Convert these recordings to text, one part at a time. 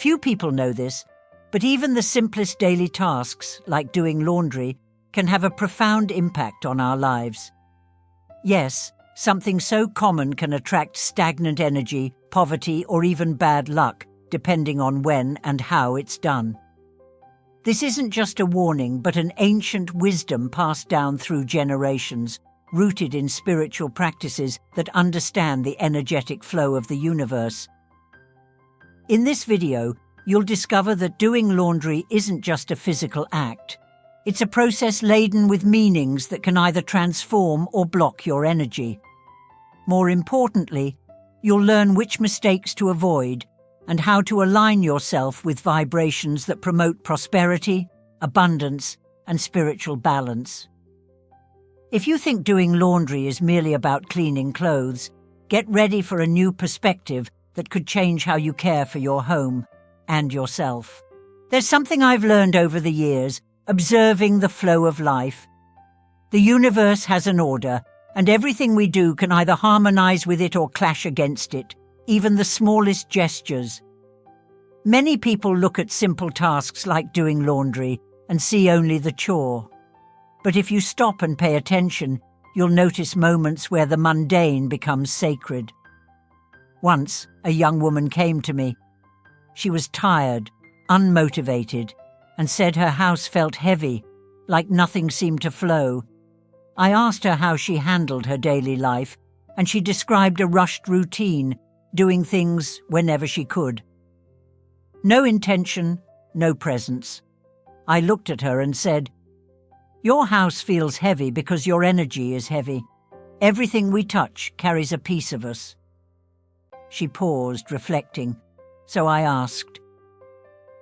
Few people know this, but even the simplest daily tasks, like doing laundry, can have a profound impact on our lives. Yes, something so common can attract stagnant energy, poverty, or even bad luck, depending on when and how it's done. This isn't just a warning, but an ancient wisdom passed down through generations, rooted in spiritual practices that understand the energetic flow of the universe. In this video, you'll discover that doing laundry isn't just a physical act. It's a process laden with meanings that can either transform or block your energy. More importantly, you'll learn which mistakes to avoid and how to align yourself with vibrations that promote prosperity, abundance, and spiritual balance. If you think doing laundry is merely about cleaning clothes, get ready for a new perspective that could change how you care for your home and yourself. There's something I've learned over the years, observing the flow of life. The universe has an order, and everything we do can either harmonize with it or clash against it, even the smallest gestures. Many people look at simple tasks like doing laundry and see only the chore. But if you stop and pay attention, you'll notice moments where the mundane becomes sacred. Once, a young woman came to me. She was tired, unmotivated, and said her house felt heavy, like nothing seemed to flow. I asked her how she handled her daily life, and she described a rushed routine, doing things whenever she could. No intention, no presence. I looked at her and said, "Your house feels heavy because your energy is heavy. Everything we touch carries a piece of us." She paused, reflecting, so I asked,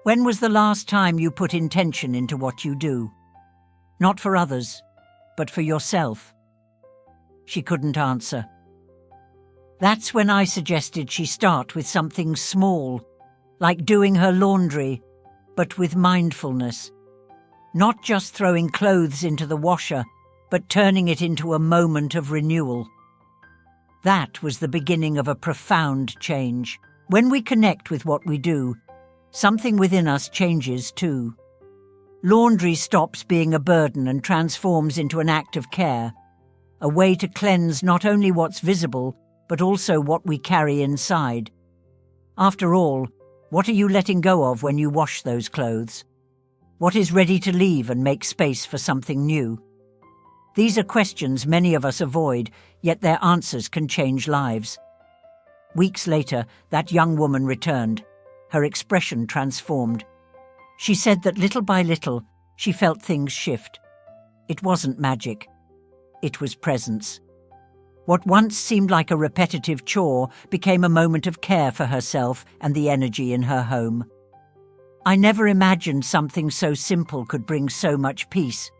"When was the last time you put intention into what you do? Not for others, but for yourself?" She couldn't answer. That's when I suggested she start with something small, like doing her laundry, but with mindfulness. Not just throwing clothes into the washer, but turning it into a moment of renewal. That was the beginning of a profound change. When we connect with what we do, something within us changes too. Laundry stops being a burden and transforms into an act of care, a way to cleanse not only what's visible, but also what we carry inside. After all, what are you letting go of when you wash those clothes? What is ready to leave and make space for something new? These are questions many of us avoid, yet their answers can change lives. Weeks later, that young woman returned. Her expression transformed. She said that little by little, she felt things shift. It wasn't magic. It was presence. What once seemed like a repetitive chore became a moment of care for herself and the energy in her home. "I never imagined something so simple could bring so much peace,"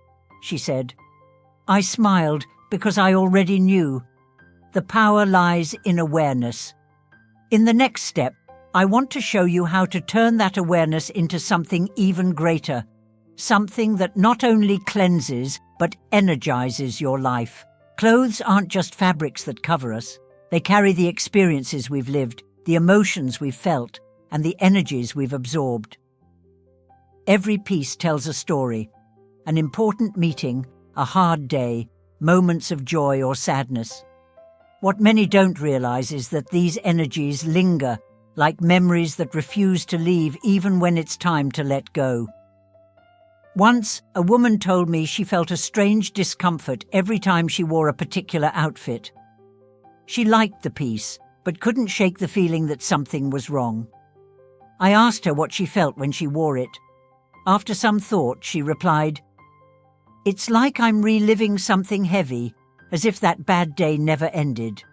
she said. I smiled because I already knew. The power lies in awareness. In the next step, I want to show you how to turn that awareness into something even greater, something that not only cleanses but energizes your life. Clothes aren't just fabrics that cover us. They carry the experiences we've lived, the emotions we've felt, and the energies we've absorbed. Every piece tells a story, an important meeting, a hard day, moments of joy or sadness. What many don't realize is that these energies linger, like memories that refuse to leave even when it's time to let go. Once, a woman told me she felt a strange discomfort every time she wore a particular outfit. She liked the piece, but couldn't shake the feeling that something was wrong. I asked her what she felt when she wore it. After some thought, she replied, "It's like I'm reliving something heavy, as if that bad day never ended."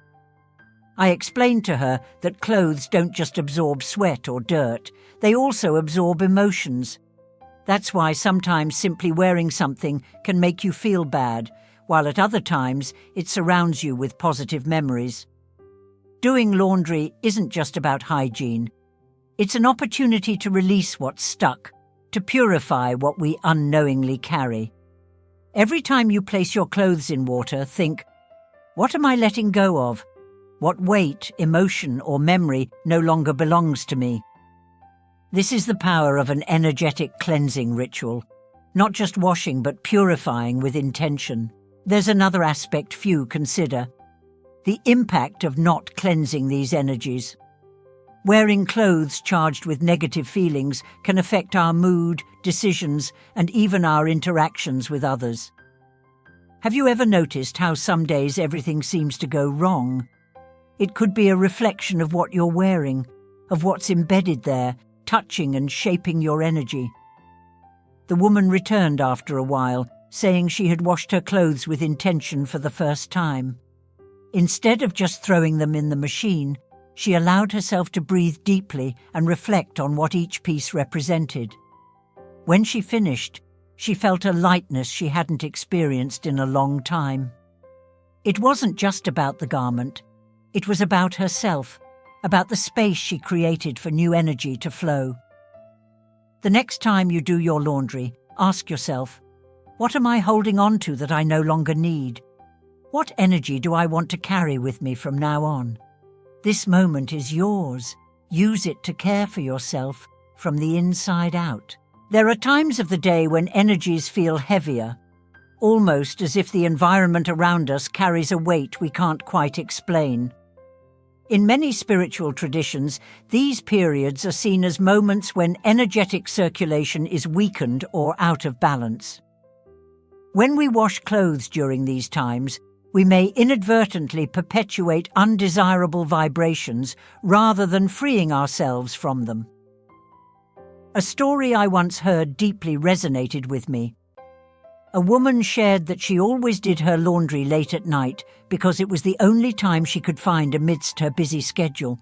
I explained to her that clothes don't just absorb sweat or dirt, they also absorb emotions. That's why sometimes simply wearing something can make you feel bad, while at other times it surrounds you with positive memories. Doing laundry isn't just about hygiene. It's an opportunity to release what's stuck, to purify what we unknowingly carry. Every time you place your clothes in water, think, what am I letting go of? What weight, emotion, or memory no longer belongs to me? This is the power of an energetic cleansing ritual, not just washing but purifying with intention. There's another aspect few consider: the impact of not cleansing these energies. Wearing clothes charged with negative feelings can affect our mood, decisions, and even our interactions with others. Have you ever noticed how some days everything seems to go wrong? It could be a reflection of what you're wearing, of what's embedded there, touching and shaping your energy. The woman returned after a while, saying she had washed her clothes with intention for the first time. Instead of just throwing them in the machine, she allowed herself to breathe deeply and reflect on what each piece represented. When she finished, she felt a lightness she hadn't experienced in a long time. It wasn't just about the garment. It was about herself, about the space she created for new energy to flow. The next time you do your laundry, ask yourself, what am I holding on to that I no longer need? What energy do I want to carry with me from now on? This moment is yours. Use it to care for yourself from the inside out. There are times of the day when energies feel heavier, almost as if the environment around us carries a weight we can't quite explain. In many spiritual traditions, these periods are seen as moments when energetic circulation is weakened or out of balance. When we wash clothes during these times, we may inadvertently perpetuate undesirable vibrations rather than freeing ourselves from them. A story I once heard deeply resonated with me. A woman shared that she always did her laundry late at night because it was the only time she could find amidst her busy schedule.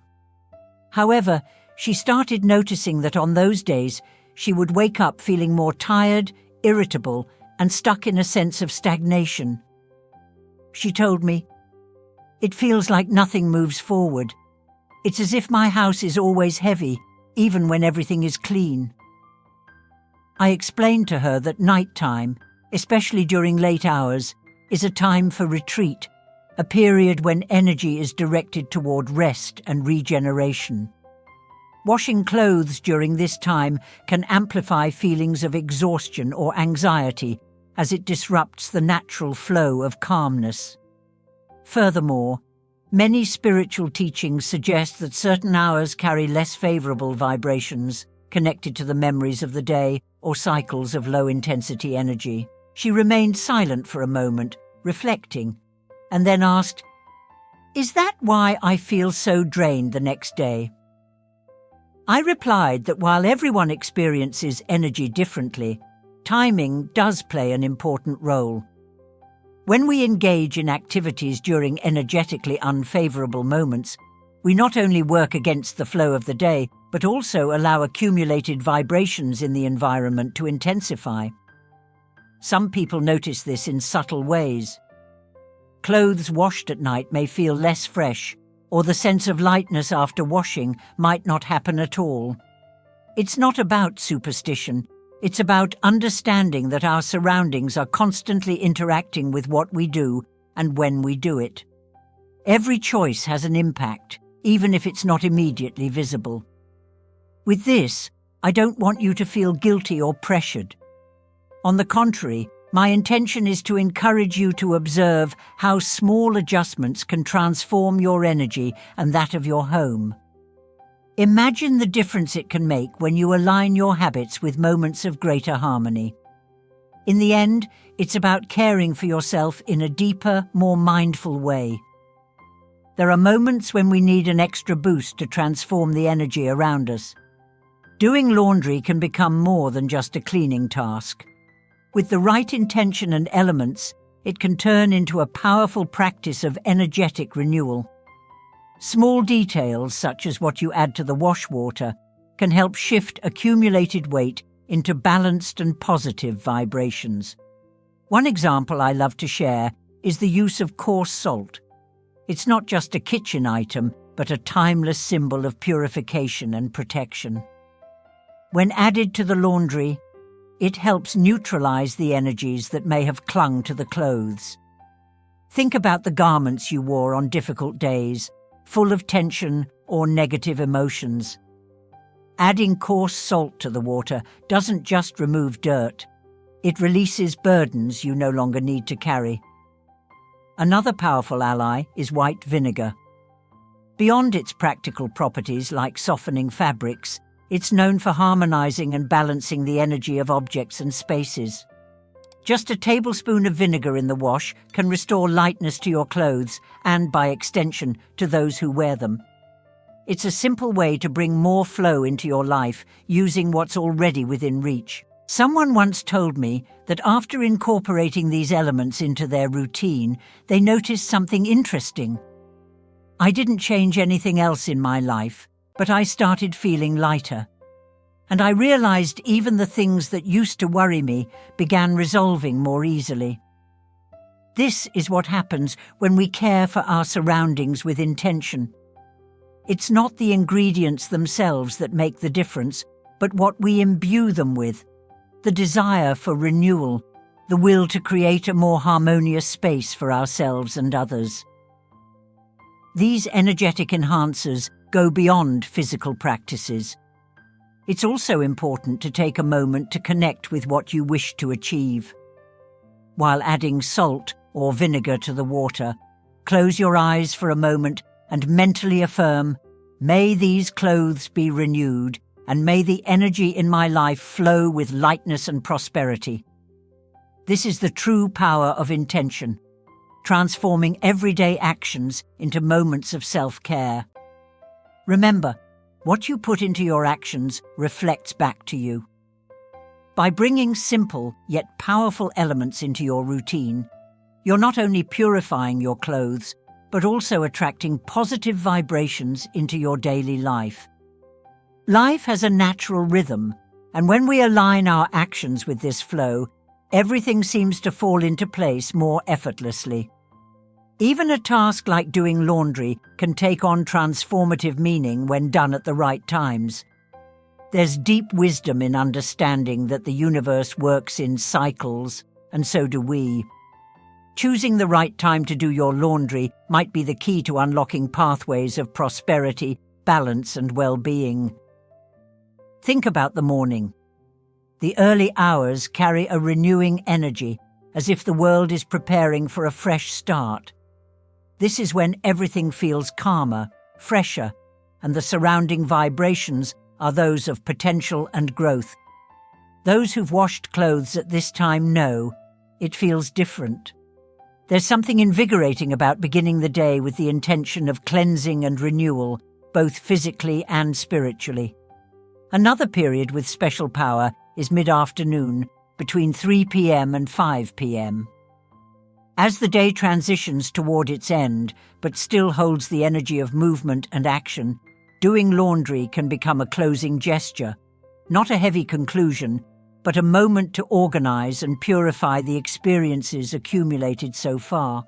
However, she started noticing that on those days she would wake up feeling more tired, irritable, and stuck in a sense of stagnation. She told me, "It feels like nothing moves forward. It's as if my house is always heavy, even when everything is clean." I explained to her that nighttime, especially during late hours, is a time for retreat, a period when energy is directed toward rest and regeneration. Washing clothes during this time can amplify feelings of exhaustion or anxiety as it disrupts the natural flow of calmness. Furthermore, many spiritual teachings suggest that certain hours carry less favorable vibrations connected to the memories of the day or cycles of low-intensity energy. She remained silent for a moment, reflecting, and then asked, "Is that why I feel so drained the next day?" I replied that while everyone experiences energy differently, timing does play an important role. When we engage in activities during energetically unfavorable moments, we not only work against the flow of the day, but also allow accumulated vibrations in the environment to intensify. Some people notice this in subtle ways. Clothes washed at night may feel less fresh, or the sense of lightness after washing might not happen at all. It's not about superstition. It's about understanding that our surroundings are constantly interacting with what we do and when we do it. Every choice has an impact, even if it's not immediately visible. With this, I don't want you to feel guilty or pressured. On the contrary, my intention is to encourage you to observe how small adjustments can transform your energy and that of your home. Imagine the difference it can make when you align your habits with moments of greater harmony. In the end, it's about caring for yourself in a deeper, more mindful way. There are moments when we need an extra boost to transform the energy around us. Doing laundry can become more than just a cleaning task. With the right intention and elements, it can turn into a powerful practice of energetic renewal. Small details, such as what you add to the wash water, can help shift accumulated weight into balanced and positive vibrations. One example I love to share is the use of coarse salt. It's not just a kitchen item, but a timeless symbol of purification and protection. When added to the laundry, it helps neutralize the energies that may have clung to the clothes. Think about the garments you wore on difficult days, full of tension or negative emotions. Adding coarse salt to the water doesn't just remove dirt. It releases burdens you no longer need to carry. Another powerful ally is white vinegar. Beyond its practical properties like softening fabrics, it's known for harmonizing and balancing the energy of objects and spaces. Just a tablespoon of vinegar in the wash can restore lightness to your clothes and, by extension, to those who wear them. It's a simple way to bring more flow into your life using what's already within reach. Someone once told me that after incorporating these elements into their routine, they noticed something interesting. I didn't change anything else in my life, but I started feeling lighter. And I realized even the things that used to worry me began resolving more easily. This is what happens when we care for our surroundings with intention. It's not the ingredients themselves that make the difference, but what we imbue them with. The desire for renewal, the will to create a more harmonious space for ourselves and others. These energetic enhancers go beyond physical practices. It's also important to take a moment to connect with what you wish to achieve. While adding salt or vinegar to the water, close your eyes for a moment and mentally affirm, "May these clothes be renewed, and may the energy in my life flow with lightness and prosperity." This is the true power of intention, transforming everyday actions into moments of self-care. Remember, what you put into your actions reflects back to you. By bringing simple yet powerful elements into your routine, you're not only purifying your clothes, but also attracting positive vibrations into your daily life. Life has a natural rhythm, and when we align our actions with this flow, everything seems to fall into place more effortlessly. Even a task like doing laundry can take on transformative meaning when done at the right times. There's deep wisdom in understanding that the universe works in cycles, and so do we. Choosing the right time to do your laundry might be the key to unlocking pathways of prosperity, balance, and well-being. Think about the morning. The early hours carry a renewing energy, as if the world is preparing for a fresh start. This is when everything feels calmer, fresher, and the surrounding vibrations are those of potential and growth. Those who've washed clothes at this time know it feels different. There's something invigorating about beginning the day with the intention of cleansing and renewal, both physically and spiritually. Another period with special power is mid-afternoon, between 3 p.m. and 5 p.m. As the day transitions toward its end, but still holds the energy of movement and action, doing laundry can become a closing gesture, not a heavy conclusion, but a moment to organize and purify the experiences accumulated so far.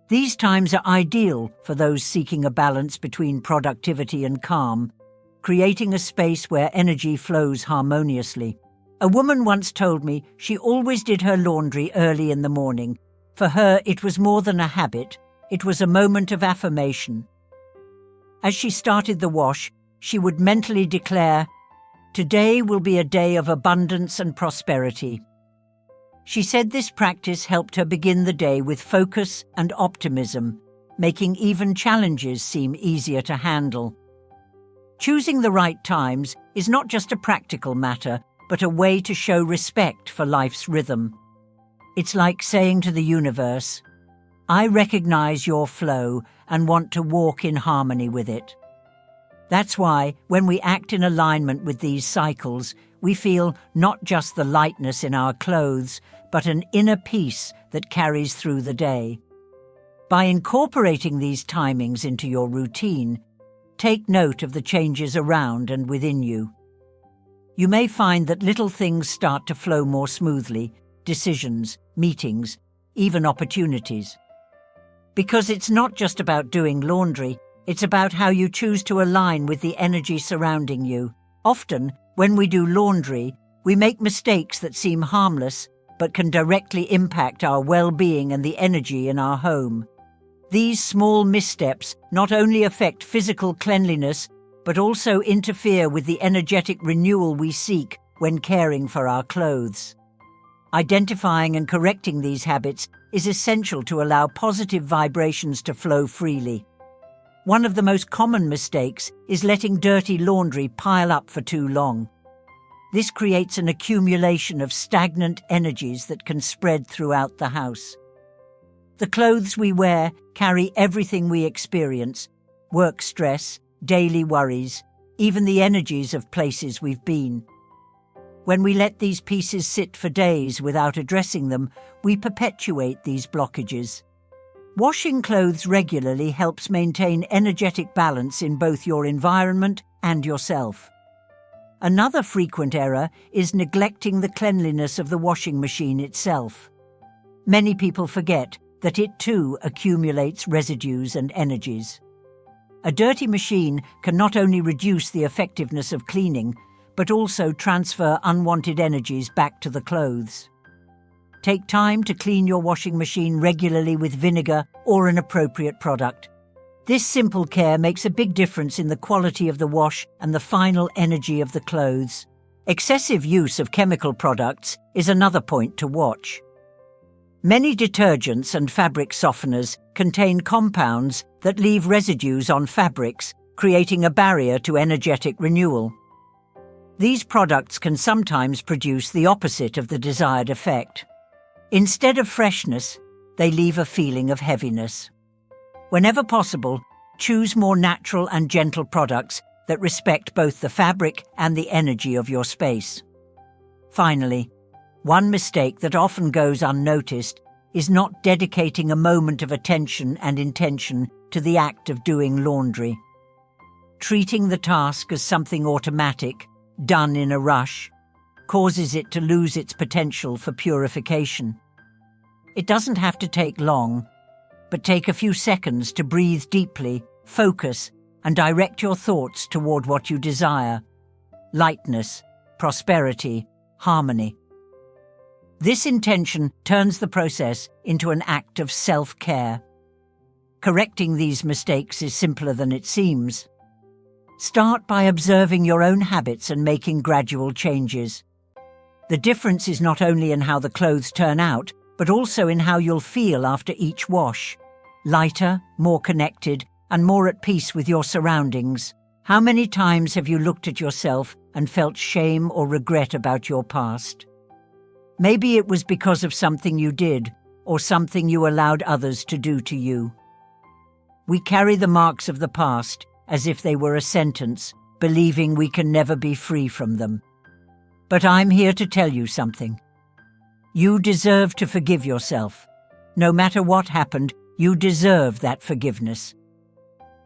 These times are ideal for those seeking a balance between productivity and calm, creating a space where energy flows harmoniously. A woman once told me she always did her laundry early in the morning. For her, it was more than a habit, it was a moment of affirmation. As she started the wash, she would mentally declare, "Today will be a day of abundance and prosperity." She said this practice helped her begin the day with focus and optimism, making even challenges seem easier to handle. Choosing the right times is not just a practical matter, but a way to show respect for life's rhythm. It's like saying to the universe, "I recognize your flow and want to walk in harmony with it." That's why, when we act in alignment with these cycles, we feel not just the lightness in our clothes, but an inner peace that carries through the day. By incorporating these timings into your routine, take note of the changes around and within you. You may find that little things start to flow more smoothly, decisions, meetings, even opportunities. Because it's not just about doing laundry, it's about how you choose to align with the energy surrounding you. Often, when we do laundry, we make mistakes that seem harmless, but can directly impact our well-being and the energy in our home. These small missteps not only affect physical cleanliness, but also interfere with the energetic renewal we seek when caring for our clothes. Identifying and correcting these habits is essential to allow positive vibrations to flow freely. One of the most common mistakes is letting dirty laundry pile up for too long. This creates an accumulation of stagnant energies that can spread throughout the house. The clothes we wear carry everything we experience: work stress, daily worries, even the energies of places we've been. When we let these pieces sit for days without addressing them, we perpetuate these blockages. Washing clothes regularly helps maintain energetic balance in both your environment and yourself. Another frequent error is neglecting the cleanliness of the washing machine itself. Many people forget that it too accumulates residues and energies. A dirty machine can not only reduce the effectiveness of cleaning, but also transfer unwanted energies back to the clothes. Take time to clean your washing machine regularly with vinegar or an appropriate product. This simple care makes a big difference in the quality of the wash and the final energy of the clothes. Excessive use of chemical products is another point to watch. Many detergents and fabric softeners contain compounds that leave residues on fabrics, creating a barrier to energetic renewal. These products can sometimes produce the opposite of the desired effect. Instead of freshness, they leave a feeling of heaviness. Whenever possible, choose more natural and gentle products that respect both the fabric and the energy of your space. Finally, one mistake that often goes unnoticed is not dedicating a moment of attention and intention to the act of doing laundry. Treating the task as something automatic, done in a rush, causes it to lose its potential for purification. It doesn't have to take long, but take a few seconds to breathe deeply, focus, and direct your thoughts toward what you desire: lightness, prosperity, harmony. This intention turns the process into an act of self-care. Correcting these mistakes is simpler than it seems. Start by observing your own habits and making gradual changes. The difference is not only in how the clothes turn out, but also in how you'll feel after each wash: lighter, more connected, and more at peace with your surroundings. How many times have you looked at yourself and felt shame or regret about your past? Maybe it was because of something you did, or something you allowed others to do to you. We carry the marks of the past as if they were a sentence, believing we can never be free from them. But I'm here to tell you something. You deserve to forgive yourself. No matter what happened, you deserve that forgiveness.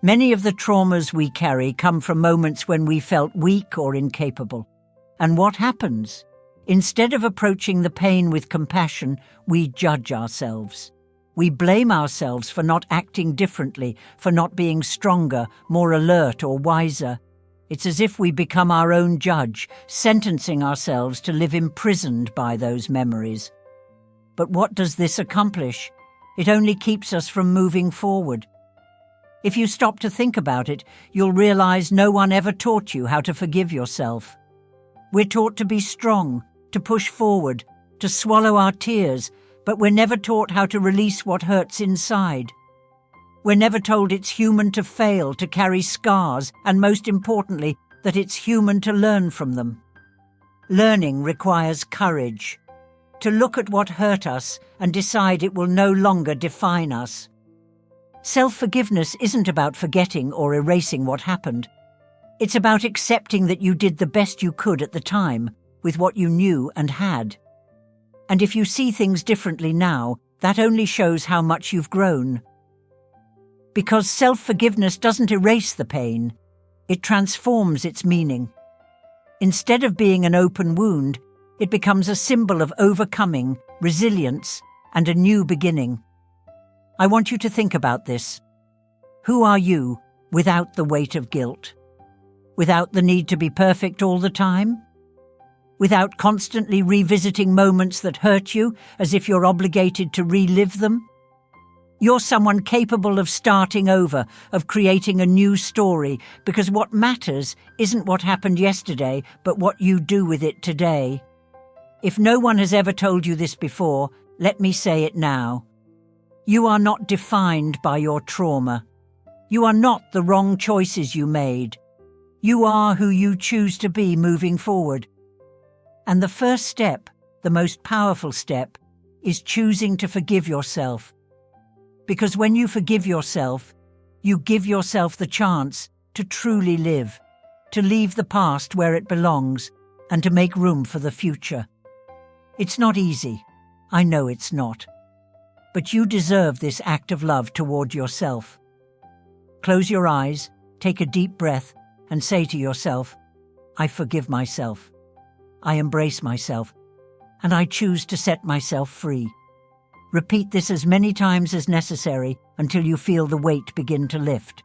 Many of the traumas we carry come from moments when we felt weak or incapable. And what happens? Instead of approaching the pain with compassion, we judge ourselves. We blame ourselves for not acting differently, for not being stronger, more alert, or wiser. It's as if we become our own judge, sentencing ourselves to live imprisoned by those memories. But what does this accomplish? It only keeps us from moving forward. If you stop to think about it, you'll realize no one ever taught you how to forgive yourself. We're taught to be strong, to push forward, to swallow our tears, but we're never taught how to release what hurts inside. We're never told it's human to fail, to carry scars, and most importantly, that it's human to learn from them. Learning requires courage, to look at what hurt us and decide it will no longer define us. Self-forgiveness isn't about forgetting or erasing what happened. It's about accepting that you did the best you could at the time, with what you knew and had. And if you see things differently now, that only shows how much you've grown. Because self-forgiveness doesn't erase the pain, it transforms its meaning. Instead of being an open wound, it becomes a symbol of overcoming, resilience, and a new beginning. I want you to think about this. Who are you without the weight of guilt? Without the need to be perfect all the time? Without constantly revisiting moments that hurt you as if you're obligated to relive them? You're someone capable of starting over, of creating a new story, because what matters isn't what happened yesterday, but what you do with it today. If no one has ever told you this before, let me say it now. You are not defined by your trauma. You are not the wrong choices you made. You are who you choose to be moving forward. And the first step, the most powerful step, is choosing to forgive yourself. Because when you forgive yourself, you give yourself the chance to truly live, to leave the past where it belongs, and to make room for the future. It's not easy. I know it's not. But you deserve this act of love toward yourself. Close your eyes, take a deep breath, and say to yourself, I forgive myself. I embrace myself, and I choose to set myself free. Repeat this as many times as necessary until you feel the weight begin to lift.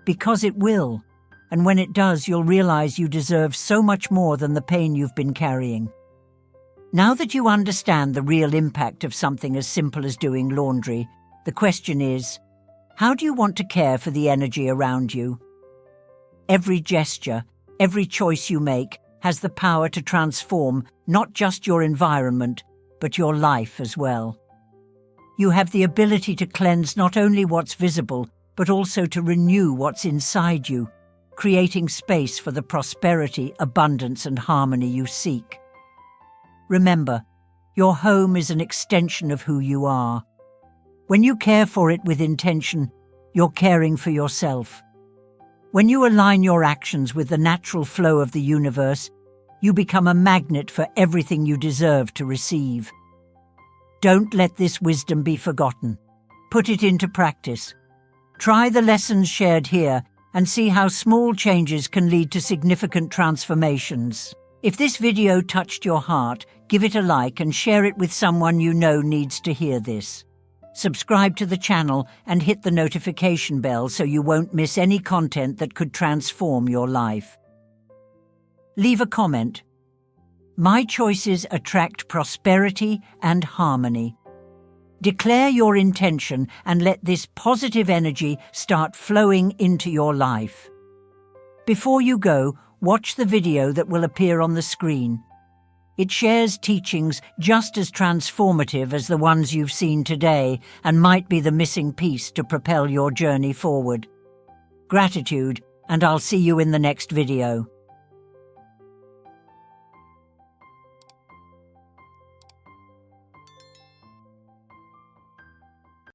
Because it will, and when it does, you'll realize you deserve so much more than the pain you've been carrying. Now that you understand the real impact of something as simple as doing laundry, the question is, how do you want to care for the energy around you? Every gesture, every choice you make has the power to transform not just your environment, but your life as well. You have the ability to cleanse not only what's visible, but also to renew what's inside you, creating space for the prosperity, abundance, and harmony you seek. Remember, your home is an extension of who you are. When you care for it with intention, you're caring for yourself. When you align your actions with the natural flow of the universe, you become a magnet for everything you deserve to receive. Don't let this wisdom be forgotten. Put it into practice. Try the lessons shared here and see how small changes can lead to significant transformations. If this video touched your heart, give it a like and share it with someone you know needs to hear this. Subscribe to the channel and hit the notification bell so you won't miss any content that could transform your life. Leave a comment. My choices attract prosperity and harmony. Declare your intention and let this positive energy start flowing into your life. Before you go, watch the video that will appear on the screen. It shares teachings just as transformative as the ones you've seen today and might be the missing piece to propel your journey forward. Gratitude, and I'll see you in the next video.